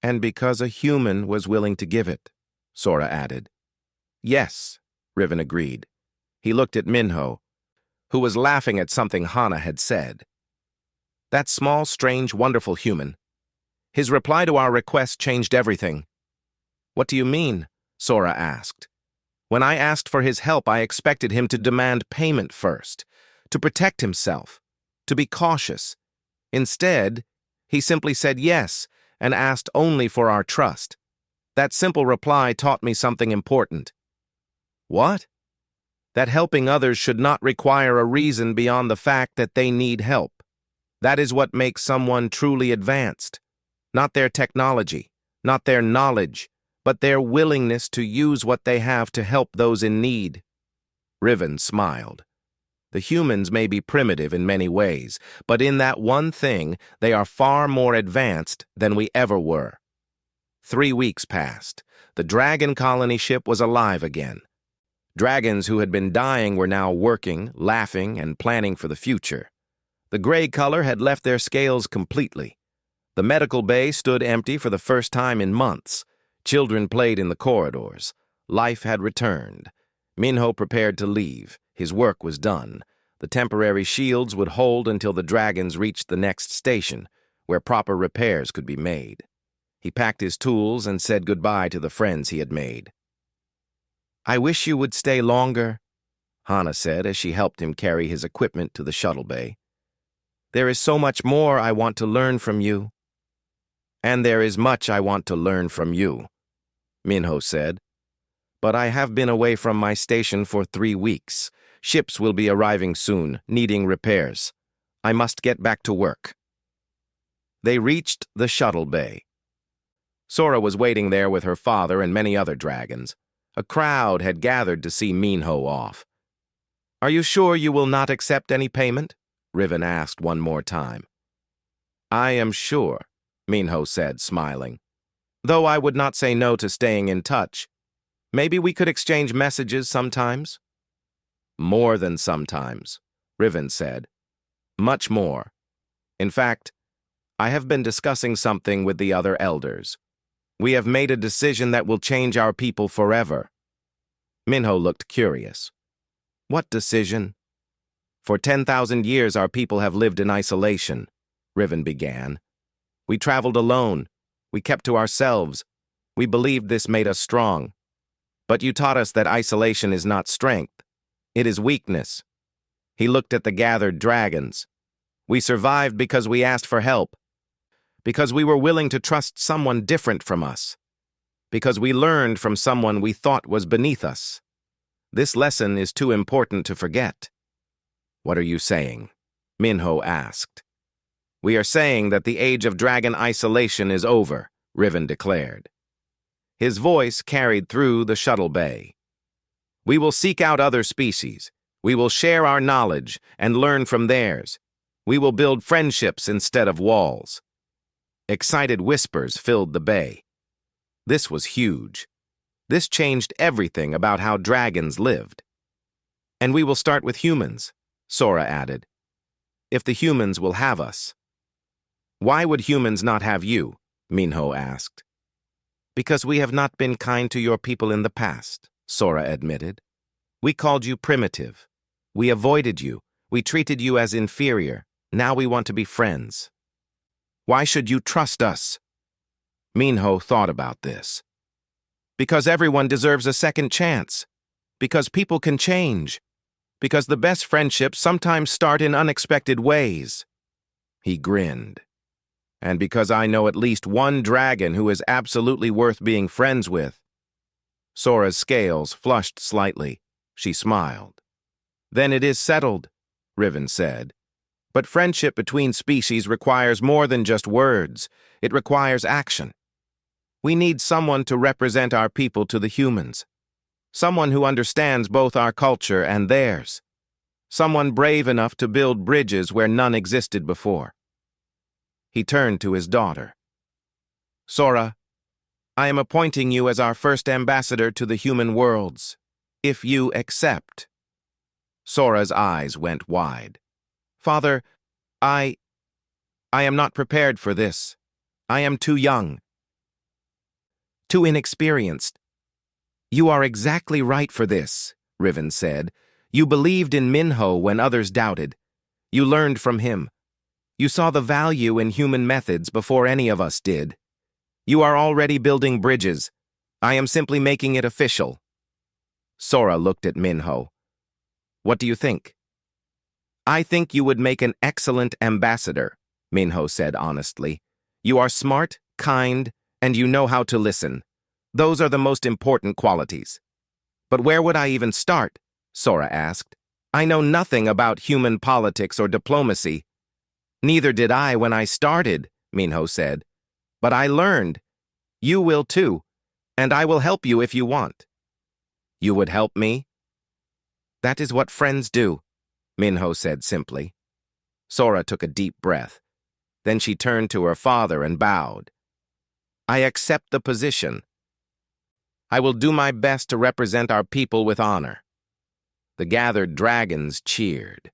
"And because a human was willing to give it," Sora added. "Yes," Riven agreed. He looked at Minho, who was laughing at something Hana had said. "That small, strange, wonderful human. His reply to our request changed everything." "What do you mean?" Sora asked. "When I asked for his help, I expected him to demand payment first, to protect himself, to be cautious. Instead, he simply said yes and asked only for our trust. That simple reply taught me something important." "What?" "That helping others should not require a reason beyond the fact that they need help. That is what makes someone truly advanced. Not their technology, not their knowledge, but their willingness to use what they have to help those in need." Riven smiled. "The humans may be primitive in many ways, but in that one thing, they are far more advanced than we ever were." 3 weeks passed. The dragon colony ship was alive again. Dragons who had been dying were now working, laughing, and planning for the future. The gray color had left their scales completely. The medical bay stood empty for the first time in months. Children played in the corridors. Life had returned. Minho prepared to leave. His work was done. The temporary shields would hold until the dragons reached the next station, where proper repairs could be made. He packed his tools and said goodbye to the friends he had made. "I wish you would stay longer," Hana said as she helped him carry his equipment to the shuttle bay. "There is so much more I want to learn from you." "And there is much I want to learn from you," Minho said. "But I have been away from my station for 3 weeks. Ships will be arriving soon, needing repairs. I must get back to work." They reached the shuttle bay. Sora was waiting there with her father and many other dragons. A crowd had gathered to see Minho off. Are you sure you will not accept any payment? Riven asked one more time. I am sure, Minho said, smiling. Though I would not say no to staying in touch. Maybe we could exchange messages sometimes? More than sometimes, Riven said. Much more. In fact, I have been discussing something with the other elders. We have made a decision that will change our people forever. Minho looked curious. What decision? For 10,000 years our people have lived in isolation, Riven began. We traveled alone. We kept to ourselves. We believed this made us strong. But you taught us that isolation is not strength. It is weakness. He looked at the gathered dragons. We survived because we asked for help. Because we were willing to trust someone different from us. Because we learned from someone we thought was beneath us. This lesson is too important to forget. What are you saying? Minho asked. We are saying that the age of dragon isolation is over, Riven declared. His voice carried through the shuttle bay. We will seek out other species. We will share our knowledge and learn from theirs. We will build friendships instead of walls. Excited whispers filled the bay. This was huge. This changed everything about how dragons lived. And we will start with humans, Sora added. If the humans will have us. Why would humans not have you? Minho asked. Because we have not been kind to your people in the past, Sora admitted. We called you primitive. We avoided you. We treated you as inferior. Now we want to be friends. Why should you trust us? Minho thought about this. Because everyone deserves a second chance. Because people can change. Because the best friendships sometimes start in unexpected ways. He grinned. And because I know at least one dragon who is absolutely worth being friends with. Sora's scales flushed slightly. She smiled. Then it is settled, Riven said. But friendship between species requires more than just words. It requires action. We need someone to represent our people to the humans. Someone who understands both our culture and theirs. Someone brave enough to build bridges where none existed before. He turned to his daughter. Sora, I am appointing you as our first ambassador to the human worlds, if you accept. Sora's eyes went wide. Father, I am not prepared for this. I am too young. Too inexperienced. You are exactly right for this, Riven said. You believed in Minho when others doubted. You learned from him. You saw the value in human methods before any of us did. You are already building bridges. I am simply making it official. Sora looked at Minho. What do you think? I think you would make an excellent ambassador, Minho said honestly. You are smart, kind, and you know how to listen. Those are the most important qualities. But where would I even start? Sora asked. I know nothing about human politics or diplomacy. Neither did I when I started, Minho said. But I learned. You will too, and I will help you if you want. You would help me? That is what friends do, Minho said simply. Sora took a deep breath. Then she turned to her father and bowed. I accept the position. I will do my best to represent our people with honor. The gathered dragons cheered.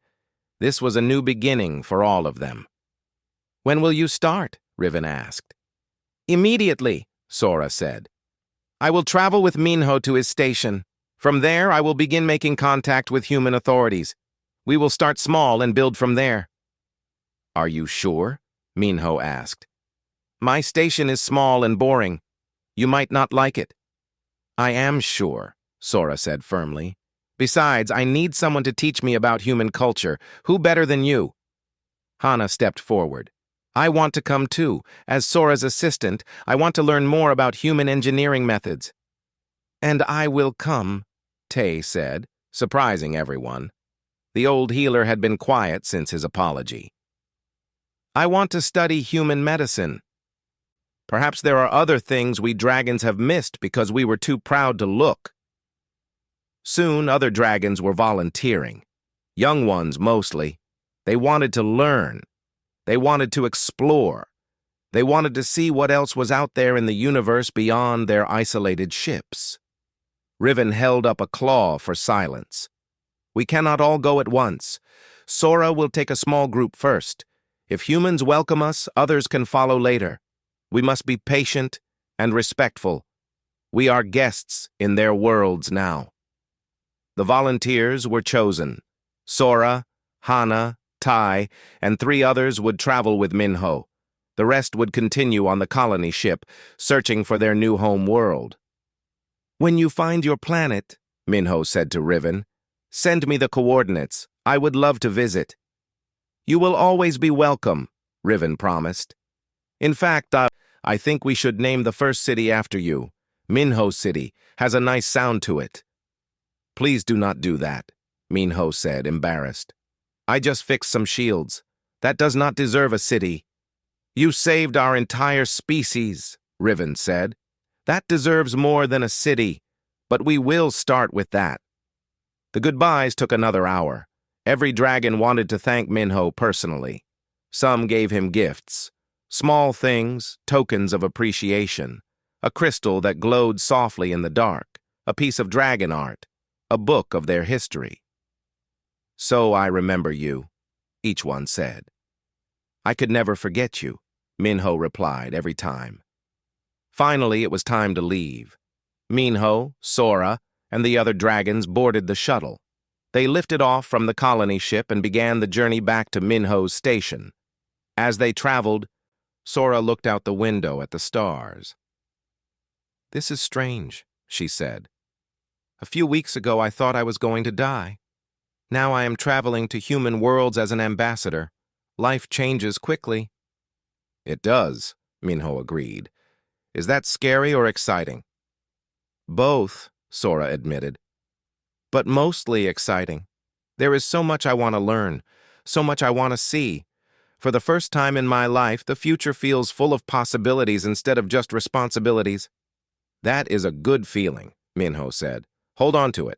This was a new beginning for all of them. When will you start? Riven asked. Immediately, Sora said. I will travel with Minho to his station. From there, I will begin making contact with human authorities. We will start small and build from there. Are you sure? Minho asked. My station is small and boring. You might not like it. I am sure, Sora said firmly. Besides, I need someone to teach me about human culture. Who better than you? Hana stepped forward. I want to come too. As Sora's assistant, I want to learn more about human engineering methods. And I will come, Tay said, surprising everyone. The old healer had been quiet since his apology. I want to study human medicine. Perhaps there are other things we dragons have missed because we were too proud to look. Soon, other dragons were volunteering. Young ones, mostly. They wanted to learn. They wanted to explore. They wanted to see what else was out there in the universe beyond their isolated ships. Riven held up a claw for silence. We cannot all go at once. Sora will take a small group first. If humans welcome us, others can follow later. We must be patient and respectful. We are guests in their worlds now. The volunteers were chosen. Sora, Hana, Tai, and 3 others would travel with Minho. The rest would continue on the colony ship, searching for their new home world. When you find your planet, Minho said to Riven, send me the coordinates. I would love to visit. You will always be welcome, Riven promised. In fact, I think we should name the first city after you. Minho City has a nice sound to it. Please do not do that, Minho said, embarrassed. I just fixed some shields. That does not deserve a city. You saved our entire species, Riven said. That deserves more than a city, but we will start with that. The goodbyes took another hour. Every dragon wanted to thank Minho personally. Some gave him gifts, small things, tokens of appreciation, a crystal that glowed softly in the dark, a piece of dragon art, a book of their history. So I remember you, each one said. I could never forget you, Minho replied every time. Finally, it was time to leave. Minho, Sora, and the other dragons boarded the shuttle. They lifted off from the colony ship and began the journey back to Minho's station. As they traveled, Sora looked out the window at the stars. This is strange, she said. A few weeks ago I thought I was going to die. Now I am traveling to human worlds as an ambassador. Life changes quickly. It does, Minho agreed. Is that scary or exciting? Both, Sora admitted. But mostly exciting. There is so much I want to learn, so much I want to see. For the first time in my life, the future feels full of possibilities instead of just responsibilities. That is a good feeling, Minho said. Hold on to it.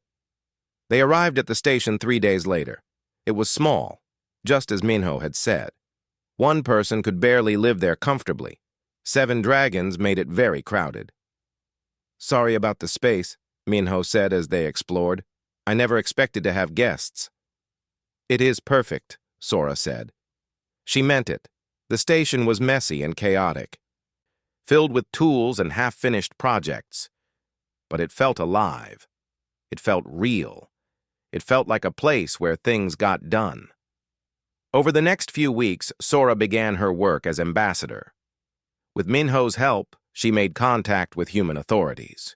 They arrived at the station 3 days later. It was small, just as Minho had said. One person could barely live there comfortably. 7 dragons made it very crowded. Sorry about the space, Minho said as they explored. I never expected to have guests. It is perfect, Sora said. She meant it. The station was messy and chaotic, filled with tools and half-finished projects. But it felt alive. It felt real. It felt like a place where things got done. Over the next few weeks, Sora began her work as ambassador. With Minho's help, she made contact with human authorities.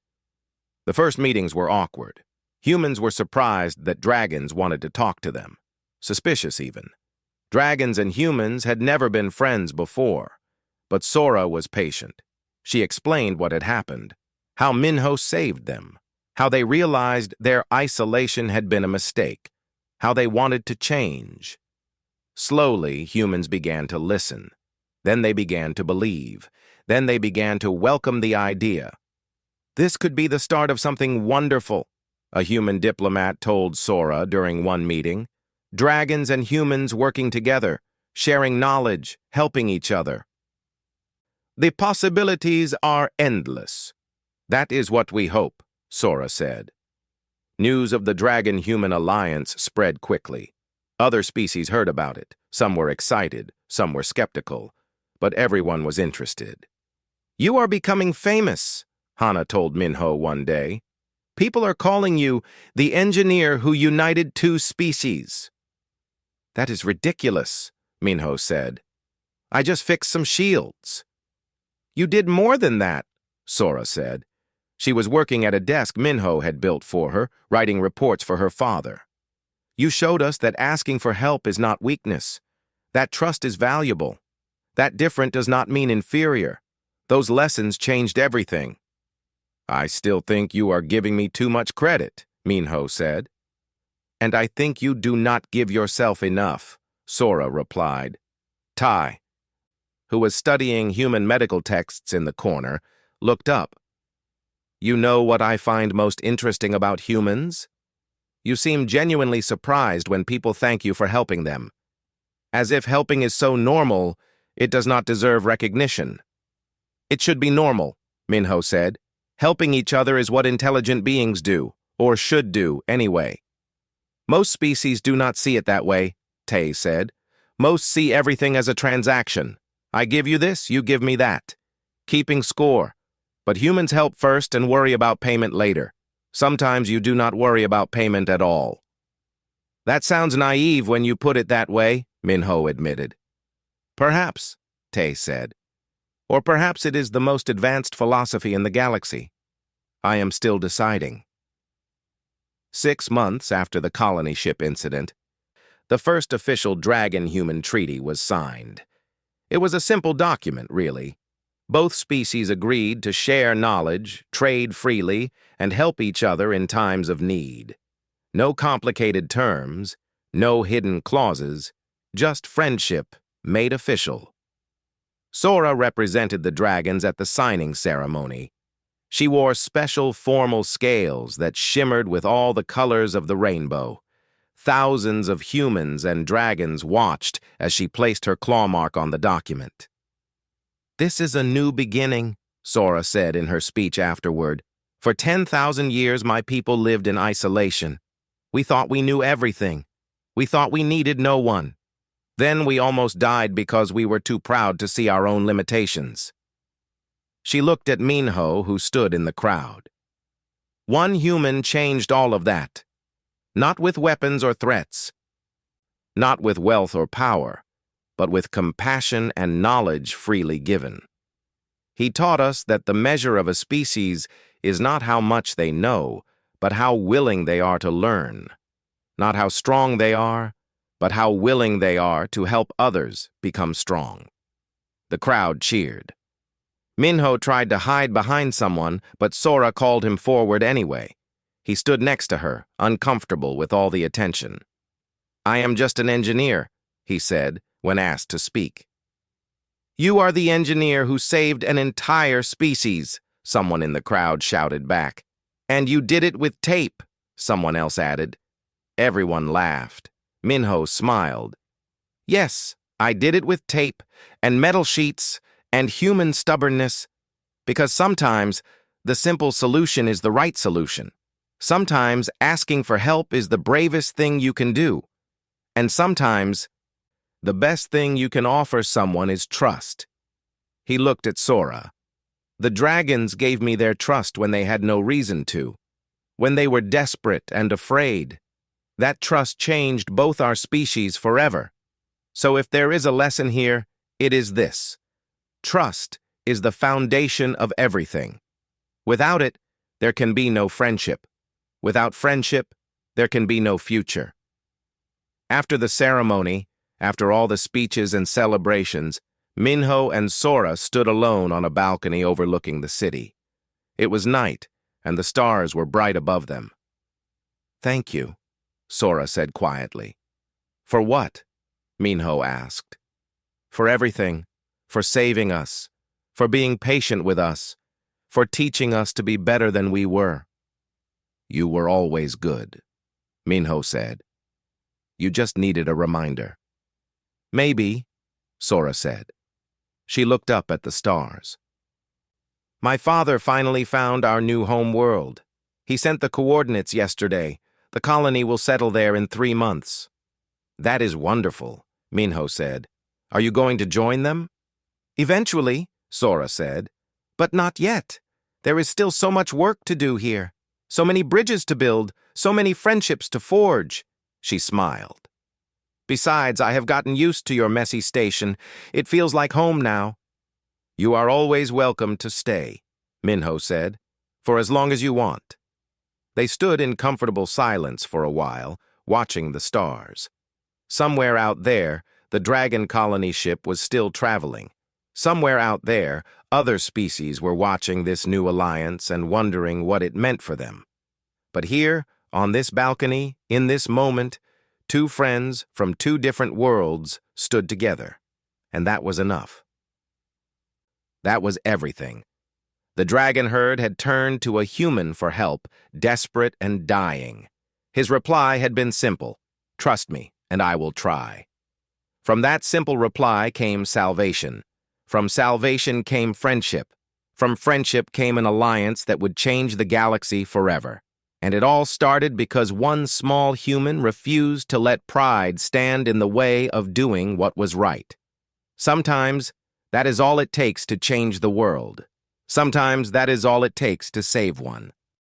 The first meetings were awkward. Humans were surprised that dragons wanted to talk to them. Suspicious, even. Dragons and humans had never been friends before. But Sora was patient. She explained what had happened, how Minho saved them, how they realized their isolation had been a mistake, how they wanted to change. Slowly, humans began to listen. Then they began to believe. Then they began to welcome the idea. This could be the start of something wonderful, a human diplomat told Sora during one meeting. Dragons and humans working together, sharing knowledge, helping each other. The possibilities are endless. That is what we hope, Sora said. News of the Dragon-Human Alliance spread quickly. Other species heard about it. Some were excited, some were skeptical, but everyone was interested. You are becoming famous, Hana told Minho one day. People are calling you the engineer who united 2 species. That is ridiculous, Minho said. I just fixed some shields. You did more than that, Sora said. She was working at a desk Minho had built for her, writing reports for her father. You showed us that asking for help is not weakness. That trust is valuable. That different does not mean inferior. Those lessons changed everything. I still think you are giving me too much credit, Minho said. And I think you do not give yourself enough, Sora replied. Tai, who was studying human medical texts in the corner, looked up. You know what I find most interesting about humans? You seem genuinely surprised when people thank you for helping them. As if helping is so normal, it does not deserve recognition. It should be normal, Minho said. Helping each other is what intelligent beings do, or should do, anyway. Most species do not see it that way, Tay said. Most see everything as a transaction. I give you this, you give me that. Keeping score. But humans help first and worry about payment later. Sometimes you do not worry about payment at all. That sounds naive when you put it that way, Minho admitted. Perhaps, Tay said. Or perhaps it is the most advanced philosophy in the galaxy. I am still deciding. 6 months after the colony ship incident, the first official Dragon-Human Treaty was signed. It was a simple document, really. Both species agreed to share knowledge, trade freely, and help each other in times of need. No complicated terms, no hidden clauses, just friendship made official. Sora represented the dragons at the signing ceremony. She wore special formal scales that shimmered with all the colors of the rainbow. Thousands of humans and dragons watched as she placed her claw mark on the document. This is a new beginning, Sora said in her speech afterward. For 10,000 years my people lived in isolation. We thought we knew everything. We thought we needed no one. Then we almost died because we were too proud to see our own limitations. She looked at Minho, who stood in the crowd. One human changed all of that. Not with weapons or threats. Not with wealth or power, but with compassion and knowledge freely given. He taught us that the measure of a species is not how much they know, but how willing they are to learn. Not how strong they are, but how willing they are to help others become strong. The crowd cheered. Minho tried to hide behind someone, but Sora called him forward anyway. He stood next to her, uncomfortable with all the attention. I am just an engineer, he said, when asked to speak. You are the engineer who saved an entire species, someone in the crowd shouted back. And you did it with tape, someone else added. Everyone laughed. Minho smiled. Yes, I did it with tape and metal sheets and human stubbornness, because sometimes the simple solution is the right solution. Sometimes asking for help is the bravest thing you can do. And sometimes the best thing you can offer someone is trust. He looked at Sora. The dragons gave me their trust when they had no reason to, when they were desperate and afraid. That trust changed both our species forever. So if there is a lesson here, it is this. Trust is the foundation of everything. Without it, there can be no friendship. Without friendship, there can be no future. After the ceremony, after all the speeches and celebrations, Minho and Sora stood alone on a balcony overlooking the city. It was night, and the stars were bright above them. Thank you, Sora said quietly. For what? Minho asked. For everything, for saving us, for being patient with us, for teaching us to be better than we were. You were always good, Minho said. You just needed a reminder. Maybe, Sora said. She looked up at the stars. My father finally found our new home world. He sent the coordinates yesterday. The colony will settle there in 3 months. That is wonderful, Minho said. Are you going to join them? Eventually, Sora said. But not yet. There is still so much work to do here. So many bridges to build, so many friendships to forge. She smiled. Besides, I have gotten used to your messy station. It feels like home now. You are always welcome to stay, Minho said, for as long as you want. They stood in comfortable silence for a while, watching the stars. Somewhere out there, the dragon colony ship was still traveling. Somewhere out there, other species were watching this new alliance and wondering what it meant for them. But here, on this balcony, in this moment, 2 friends from 2 different worlds stood together, and that was enough. That was everything. The dragon herd had turned to a human for help, desperate and dying. His reply had been simple: "Trust me, and I will try." From that simple reply came salvation. From salvation came friendship. From friendship came an alliance that would change the galaxy forever. And it all started because one small human refused to let pride stand in the way of doing what was right. Sometimes, that is all it takes to change the world. Sometimes that is all it takes to save one.